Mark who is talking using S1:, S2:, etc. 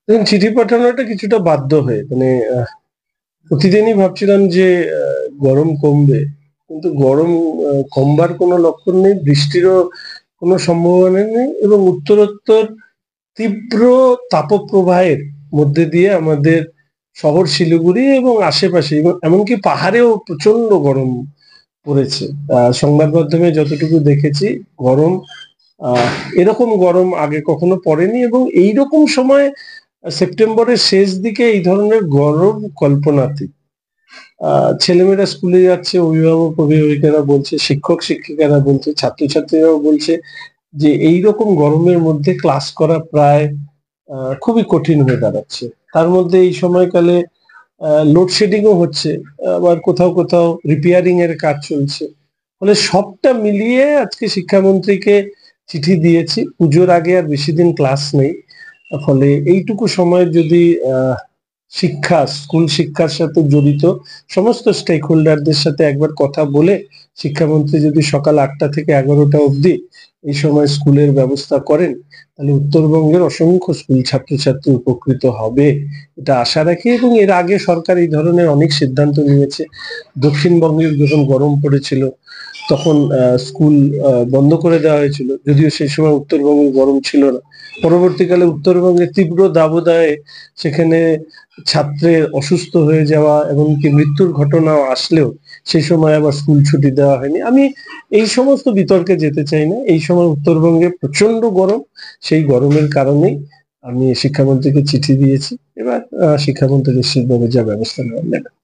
S1: দেখুন, চিঠি পাঠানোটা কিছুটা বাধ্য হয়ে, মানে প্রতিদিনই ভাবছিলাম যে গরম কমবে, কিন্তু গরম কমবার কোনো লক্ষণ নেই, বৃষ্টিরও কোনো সম্ভাবনা নেই, এবং উত্তরোত্তর তীব্র তাপপ্রবাহের মধ্যে দিয়ে আমাদের শহর শিলিগুড়ি এবং আশেপাশে এবং এমনকি পাহাড়েও প্রচন্ড গরম পড়েছে। সংবাদ মাধ্যমে যতটুকু দেখেছি, গরম আহ এরকম গরম আগে কখনো পড়েনি, এবং এইরকম সময় সেপ্টেম্বরের শেষ দিকে এই ধরনের গরম কল্পনাতীত। ছেলেমেয়েরা স্কুলে যাচ্ছে, অভিভাবক অভিভাবিকারা বলছে, শিক্ষক শিক্ষিকারা বলছে, ছাত্রছাত্রীরাও বলছে যে এইরকম গরমের মধ্যে ক্লাস করা প্রায় খুবই কঠিন হয়ে দাঁড়াচ্ছে। তার মধ্যে এই সময়কালে লোডশেডিংও হচ্ছে, আবার কোথাও কোথাও রিপেয়ারিং এর কাজ চলছে। ফলে সবটা মিলিয়ে আজকে শিক্ষামন্ত্রীকে চিঠি দিয়েছি। পুজোর আগে আর বেশি দিন ক্লাস নেই, ফলে এইটুকু সময় যদি স্কুল শিক্ষার সাথে জড়িত সমস্ত স্টেক হোল্ডারদের সাথে একবার কথা বলে শিক্ষামন্ত্রী যদি সকাল 8টা থেকে 11টা অবধি এই সময় স্কুলের ব্যবস্থা করেন, তাহলে উত্তরবঙ্গের অসংখ্য স্কুল ছাত্রছাত্রী উপকৃত হবে, এটা আশা রাখি। এবং এর আগে সরকার এই ধরনের অনেক সিদ্ধান্ত নিয়েছে। দক্ষিণবঙ্গে যখন গরম পড়েছিল, তখন স্কুল বন্ধ করে দেওয়া হয়েছিল, যদিও সেই সময় উত্তরবঙ্গে গরম ছিল না। পরবর্তীকালে উত্তরবঙ্গে তীব্র দাবদাহে সেখানে ছাত্রের অসুস্থ হয়ে যাওয়া এমনকি মৃত্যুর ঘটনা আসলেও সেই সময় আবার স্কুল ছুটি দেওয়া হয়নি। আমি এই সমস্ত বিতর্কে যেতে চাই না। এই সময় উত্তরবঙ্গে প্রচন্ড গরম, সেই গরমের কারণেই আমি শিক্ষামন্ত্রীকে চিঠি দিয়েছি। এবার শিক্ষামন্ত্রী নিশ্চিতভাবে যা ব্যবস্থা নেওয়ার নেবেন।